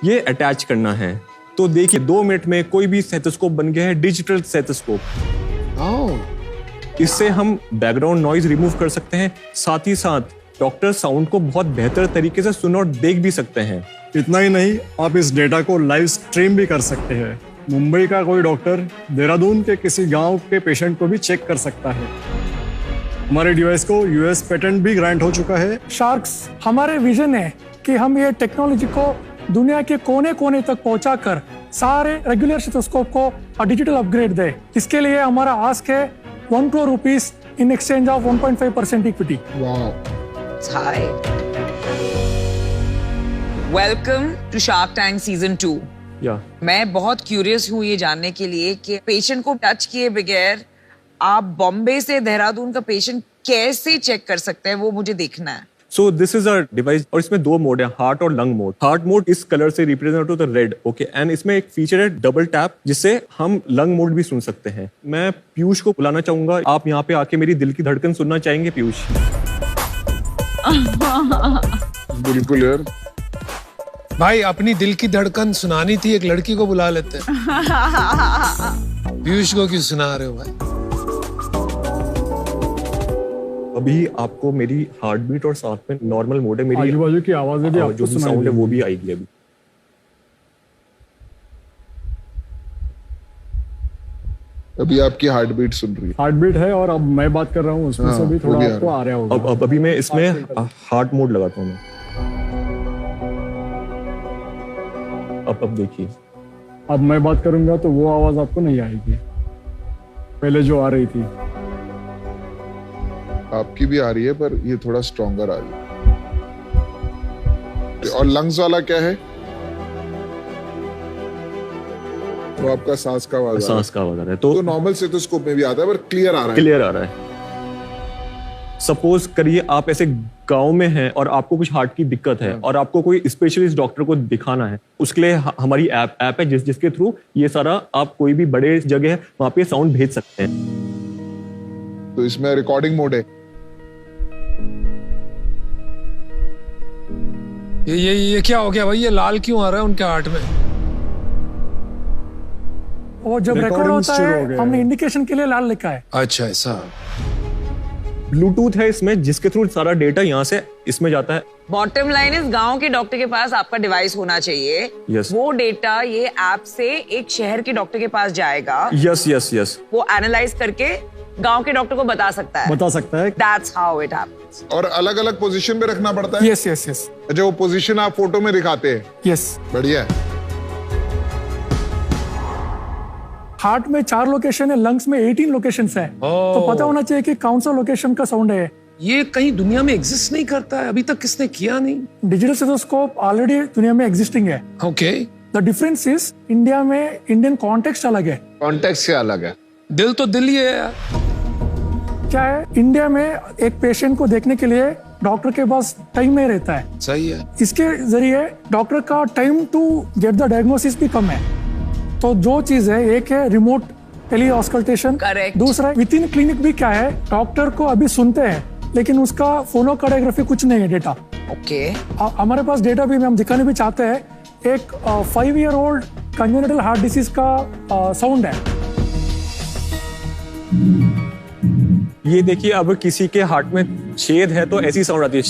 ये अटैच करना है। तो देखिए 2 मिनट में कोई भी स्टेथोस्कोप बन गया है, डिजिटल स्टेथोस्कोप। इससे हम बैकग्राउंड नॉइज रिमूव कर सकते हैं, साथ ही साथ डॉक्टर साउंड को बहुत बेहतर तरीके से सुन और देख भी सकते हैं। इतना ही नहीं, आप इस डेटा को लाइव स्ट्रीम भी कर सकते हैं। मुंबई का कोई डॉक्टर देहरादून के किसी गांव के पेशेंट को भी चेक कर सकता है। हमारे डिवाइस को यूएस पेटेंट भी ग्रांट हो चुका है। शार्क्स, हमारे विजन है कि हम ये टेक्नोलॉजी को दुनिया के कोने कोने तक पहुंचाकर सारे रेगुलर स्टेथोस्कोप को डिजिटल अपग्रेड दे। इसके लिए हमारा आस्क है 1 crore rupees in exchange of 1.5% equity. Wow. Hi. Welcome to Shark Tank Season 2. मैं बहुत क्यूरियस हूँ ये जानने के लिए कि पेशेंट को टच किए बगैर आप बॉम्बे से देहरादून का पेशेंट कैसे चेक कर सकते हैं, वो मुझे देखना है। So this is a device और इसमें 2 मोड है, हार्ट और लंग मोड। हार्ट मोड इस कलर से रिप्रेजेंट होता है रेड, ओके, एंड इसमें एक फीचर है डबल टैप, जिससे हम लंग मोड भी सुन सकते हैं। मैं पीयूष को बुलाना चाहूंगा, आप यहाँ पे आके मेरी दिल की धड़कन सुनना चाहेंगे पीयूष? बिल्कुल यार भाई, अपनी दिल की धड़कन सुनानी थी, एक लड़की को बुला लेते हैं। पीयूष को क्यों सुना रहे हो भाई? अभी आपको मेरी हार्ट बीट और साथ में नॉर्मल मोड है, मेरी आजू बाजू की आवाजें भी आपको जो भी साउंड है वो भी आएगी अभी। अभी आपकी हार्ट बीट सुन रही है। हार्ट बीट है और अब मैं बात कर रहा हूँ, उसमें से भी थोड़ा आपको आ रहा होगा। अब अभी मैं इसमें हार्ट मोड लगाता हूँ। अब देखिए, अब मैं बात करूंगा तो वो आवाज आपको नहीं आएगी, पहले जो आ रही थी। आपकी भी आ रही है पर ये थोड़ा स्ट्रॉन्गर आ रही है। और लंग्स वाला क्या है? वो आपका सांस का आवाज का आवाज आ रहा है। तो नॉर्मल स्टेथोस्कोप में भी आता है पर क्लियर आ रहा है। क्लियर आ रहा है। सपोज करिए आप ऐसे गांव में हैं और आपको कुछ हार्ट की दिक्कत है और आपको कोई स्पेशलिस्ट डॉक्टर को दिखाना है, उसके लिए हमारी ऐप है जिसके थ्रू ये सारा आप कोई भी बड़े जगह है वहां पे साउंड भेज सकते हैं। तो इसमें रिकॉर्डिंग मोड है। ये क्या हो गया भाई? ये लाल क्यों आ रहा है उनके हार्ट में? वो जब रिकॉर्ड होता है हमने इंडिकेशन के लिए लाल लिखा है। अच्छा, ऐसा। ब्लूटूथ है इसमें, जिसके थ्रू सारा डेटा यहाँ से इसमें जाता है। बॉटम लाइन इज गांव के डॉक्टर के पास आपका डिवाइस होना चाहिए। Yes. वो डेटा ये ऐप से एक शहर के डॉक्टर के पास जाएगा। यस। वो एनालाइज करके गांव के डॉक्टर को बता सकता है। That's how it happens. और अलग अलग पोजीशन पे रखना पड़ता है। यस। अच्छा, वो पोजीशन आप फोटो में दिखाते हैं। यस। बढ़िया है। हार्ट में 4 लोकेशन है, लंग्स में 18 लोकेशंस है। तो पता होना चाहिए कि कौन सा लोकेशन का साउंड है। ये कहीं दुनिया में एग्जिस्ट नहीं करता है, अभी तक किसने किया नहीं। डिजिटल स्टेथोस्कोप ऑलरेडी दुनिया में एग्जिस्टिंग है। Okay. The difference is India में इंडियन कॉन्टेक्स्ट अलग है। कॉन्टेक्स्ट क्या अलग है? दिल तो दिल ही है यार। क्या है, इंडिया में एक पेशेंट को देखने के लिए डॉक्टर के पास टाइम नहीं रहता है। सही है। इसके जरिए डॉक्टर का time to get the diagnosis भी कम है। तो जो चीज है, एक है रिमोट टेली ऑस्कल्टेशन, दूसरा विद इन क्लिनिक भी क्या है, डॉक्टर को अभी सुनते हैं लेकिन उसका फोनोकार्डियोग्राफी कुछ नहीं है डेटा। ओके। हमारे पास डेटा भी हम दिखाने भी चाहते हैं। एक 5 year old congenital heart disease का साउंड है। ये देखिए, अब किसी के हार्ट में छेद है तो ऐसी साउंड आती है।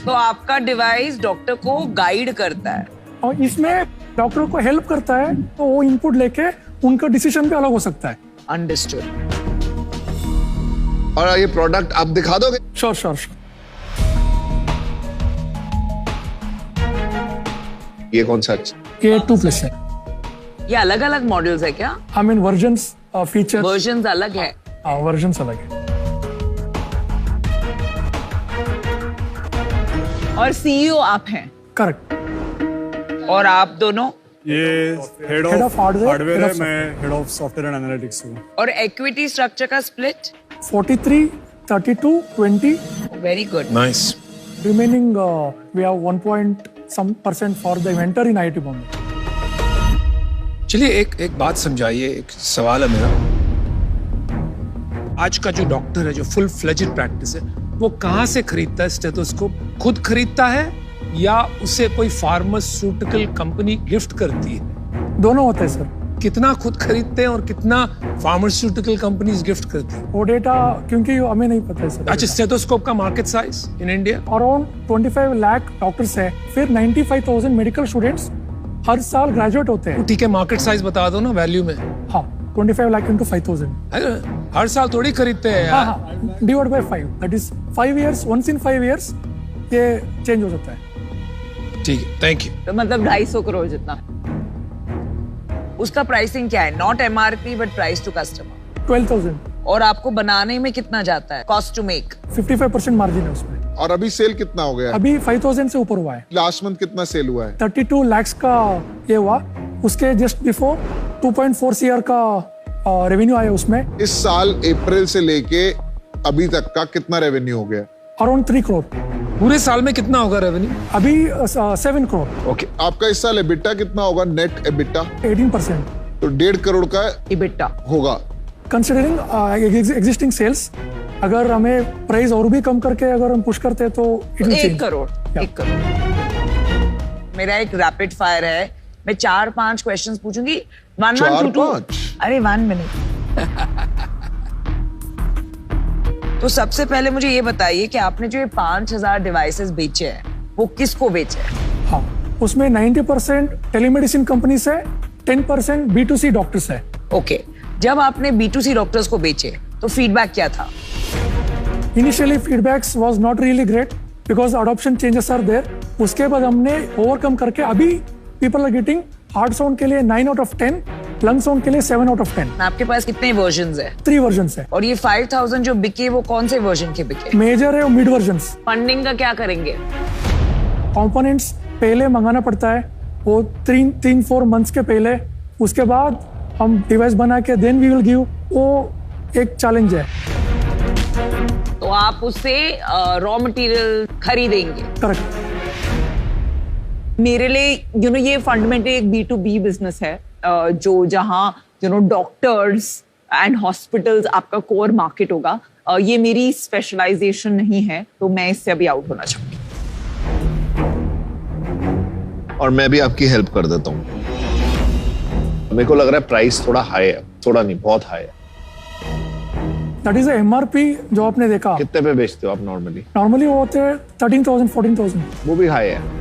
तो आपका डिवाइस डॉक्टर को गाइड करता है और इसमें डॉक्टर को हेल्प करता है, तो वो इनपुट लेके उनका डिसीजन भी अलग हो सकता है। अंडरस्टूड। और ये प्रोडक्ट आप दिखा दोगे? श्योर। ये कौन सा? ये 2+ है। ये अलग अलग मॉडल्स है क्या? I mean versions, features, versions अलग है। वर्जन्स अलग है। और सीईओ आप हैं? करेक्ट। और आप दोनों? ये हेड ऑफ हार्डवेयर है, मैं head of software and analytics हूँ। और इक्विटी स्ट्रक्चर का split? 43, 32, 20। Very good. Nice. Remaining we have 1% for the inventor in IIT Bombay. चलिए एक बात समझाइए, एक सवाल है मेरा। आज का जो डॉक्टर है, जो फुल फ्लेजेड प्रैक्टिस है, वो कहाँ से खरीदता है स्टेथोस्कोप? खुद खरीदता है या उसे कोई फार्मास्यूटिकल कंपनी गिफ्ट करती है? दोनों होते हैं सर। कितना खुद खरीदते हैं और कितना फार्मास्यूटिकल कंपनीज गिफ्ट करती है? वो डेटा क्योंकि हमें नहीं पता है सर। अच्छा, स्टेथोस्कोप का market size in India? Around 25 lakh doctors है, फिर 95,000 मेडिकल स्टूडेंट्स हर साल ग्रेजुएट होते हैं। ठीक है, मार्केट साइज बता दो ना वैल्यू में। हाँ, 25 लाख into 5,000। हर साल थोड़ी खरीदते हैं यार। हाँ, divide by 5, that is 5 years, once in 5 years ये चेंज हो जाता है। ठीक है, थैंक यू। तो मतलब 250 करोड़ जितना। उसका प्राइसिंग क्या है? Not MRP but price to customer. 12,000। और आपको बनाने में कितना जाता है? कॉस्ट टू मेक 55% मार्जिन है उसमें। और अभी सेल कितना हो गया? अभी 5,000 से ऊपर हुआ है। लास्ट मंथ कितना सेल हुआ है? 32 lakhs का ये हुआ। उसके जस्ट बिफोर 2.4 CR का रेवेन्यू आया उसमें। इस साल अप्रैल से लेके अभी तक का कितना रेवेन्यू हो गया? अराउंड 3 करोड़। पूरे साल में कितना होगा रेवेन्यू? अभी 7 करोड़। ओके, आपका इस साल एबिटा कितना होगा? Net EBITDA 18%। तो 1.5 करोड़ का EBITDA होगा। कंसिडरिंग एग्जिस्टिंग सेल्स, अगर हमें प्राइस और भी कम करके अगर हम पुश करते हैं तो 1 करोड़। 1 करोड़। मेरा एक रैपिड फायर है, मैं 4-5 क्वेश्चंस पूछूंगी। 1, 1, 2, 2। अरे 1 मिनट। तो सबसे पहले मुझे ये बताइए कि आपने जो ये 5,000 डिवाइसेस बेचे हैं वो किसको बेचे हैं? हाँ, उसमें 90% टेलीमेडिसिन कंपनी से, 10% B2C डॉक्टर्स है। ओके, जब आपने B2C डॉक्टर्स को बेचे तो फीडबैक क्या था? Initially feedbacks was not really great because adoption changes are there. उसके बाद हमने ओवरकम करके अभी people are getting heart sound के लिए 9 out of 10, लंग साउंड के लिए 7 out of 10। आपके पास कितने वर्जन्स है? 3 वर्जन्स है। और ये 5,000 जो बिके वो कौन से वर्जन के बिके? मेजर है और मिड वर्जन्स। फंडिंग का क्या करेंगे? कंपोनेंट्स पहले मंगाना पड़ता है, वो 3-4 मंथ्स के पहले। उसके बाद हम डिवाइस बना के देन वी विल गिव, वो एक चैलेंज है। तो आप उससे रॉ मटेरियल खरीदेंगे? करेक्ट। मेरे लिए ये फंडामेंटली एक B2B बिजनेस है, जो जहाँ डॉक्टर्स एंड हॉस्पिटल्स आपका कोर मार्केट होगा। ये मेरी स्पेशलाइजेशन नहीं है, तो मैं इससे अभी आउट होना चाहूंगी। और मैं भी आपकी हेल्प कर देता हूँ। मेरे को लग रहा है प्राइस थोड़ा हाई है, थोड़ा नहीं बहुत हाई है। दैट इज MRP जो आपने देखा। कितने पे बेचते हो आप नॉर्मली? नॉर्मली वो होते हैं 13,000, 14,000। वो भी हाई है।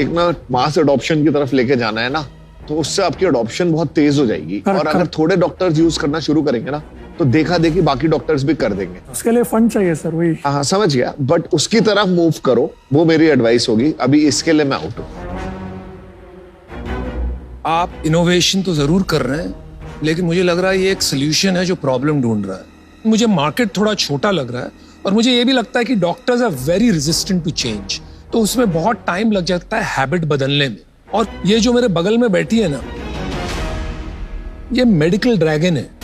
एक ना मास अडॉप्शन की तरफ लेके जाना है ना, तो उससे आपकी अडॉप्शन बहुत तेज हो जाएगी। और अगर थोड़े डॉक्टर्स यूज करना शुरू करेंगे ना, तो देखा देखी बाकी डॉक्टर्स भी कर देंगे। उसके लिए फंड चाहिए सर, वही। हाँ, समझ गया, बट उसकी तरफ मूव करो, वो मेरी एडवाइस होगी। अभी इसके लिए मैं आउट हूँ। आप इनोवेशन तो जरूर कर रहे हैं, लेकिन मुझे लग रहा है ये एक सोल्यूशन है जो प्रॉब्लम ढूंढ रहा है। मुझे मार्केट थोड़ा छोटा लग रहा है, और मुझे ये भी लगता है कि doctors are very resistant to change, तो उसमें बहुत टाइम लग जाता है हैबिट बदलने में। और ये जो मेरे बगल में बैठी है ना, ये मेडिकल ड्रैगन है।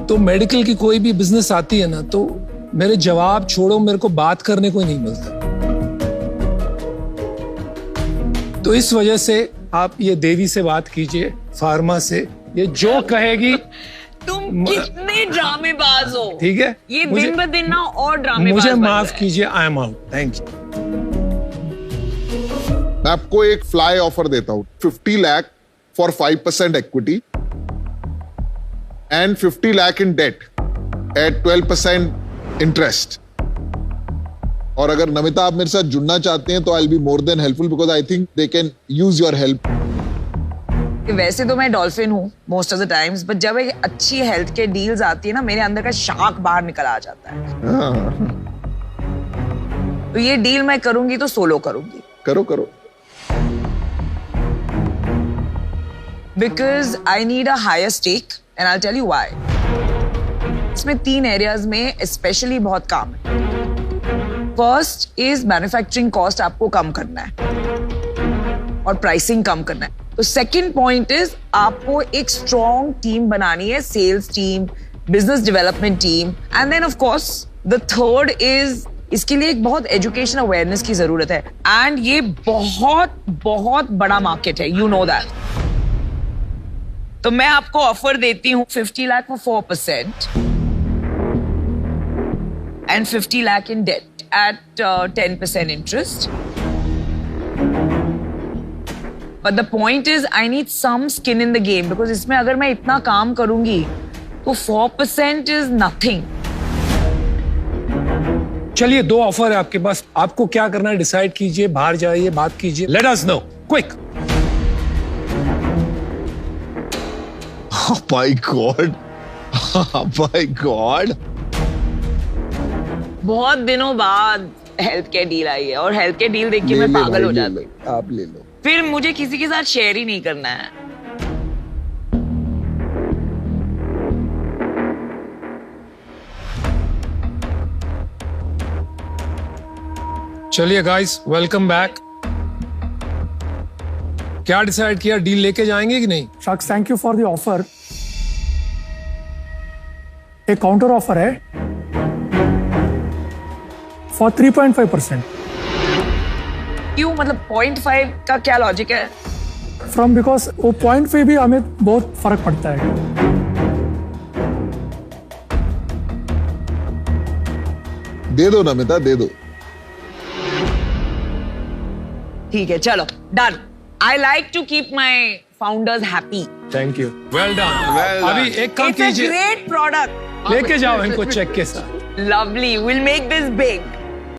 तो मेडिकल की कोई भी बिजनेस आती है ना, तो मेरे जवाब छोड़ो, मेरे को बात करने को ही नहीं मिलता। तो इस वजह से आप ये देवी से बात कीजिए, फार्मा से, ये जो कहेगी। तुम कितने ड्रामेबाज हो। ठीक है, ये दिन ब दिन ना और ड्रामेबाज मुझे बन माफ रहे हैं। कीजिए, I am out, thank you. मैं आपको एक फ्लाई ऑफर देता हूं, 50 lakh for 5% equity and 50 lakh in debt at 12% interest. और अगर नमिता आप मेरे साथ जुड़ना चाहते हैं तो I will be more than helpful, because I think they can use your help. वैसे तो मैं डॉल्फिन हूँ most of the times, but जब एक अच्छी हेल्थ के डील्स आती है ना, मेरे अंदर का शार्क बाहर निकल आ जाता है। तो ये डील मैं करूंगी तो सोलो करूंगी। करो करो। Because I need a higher stake and I tell you why. इसमें 3 एरियाज में स्पेशली बहुत काम है। फर्स्ट इज मैन्युफैक्चरिंग कॉस्ट आपको कम करना है और प्राइसिंग कम करना है। तो सेकंड पॉइंट इज आपको एक स्ट्रॉन्ग टीम बनानी है, sales team, business development team, and then of course the third is इसके लिए एक बहुत एजुकेशन अवेयरनेस की जरूरत है। एंड ये बहुत बहुत बड़ा मार्केट है, यू नो दैट। तो मैं आपको ऑफर देती हूँ 50 lakh for 4% and 50 lakh in debt. at 10% interest. But the point is, I need some skin in the game because इसमें अगर मैं इतना काम करूंगी तो 4% is nothing. चलिए 2 ऑफर है आपके पास, आपको क्या करना है डिसाइड कीजिए, बाहर जाइए, बात कीजिए, let us know quick. Oh my God. Oh my God. बहुत दिनों बाद हेल्थ केयर डील आई है और हेल्थ केयर डील देख के मैं पागल हो जाती हूँ. आप ले लो. फिर मुझे किसी के साथ शेयर ही नहीं करना है. चलिए गाइस, वेलकम बैक. क्या डिसाइड किया, डील लेके जाएंगे कि नहीं? शख्स, thank you for the offer. एक काउंटर ऑफर है फॉर 3.5%. क्यों, मतलब 0.5 का क्या लॉजिक है? फ्रॉम बिकॉज वो पॉइंट पे भी हमें बहुत फर्क पड़ता है. दे दो ना मिता, दे दो. ठीक है, चलो done. I like to keep my founders happy. Thank you. Well done. अभी एक काम इट्स अ कीजिए, ग्रेट प्रोडक्ट. लेके जाओ इनको चेक के साथ. Lovely. We'll make this big.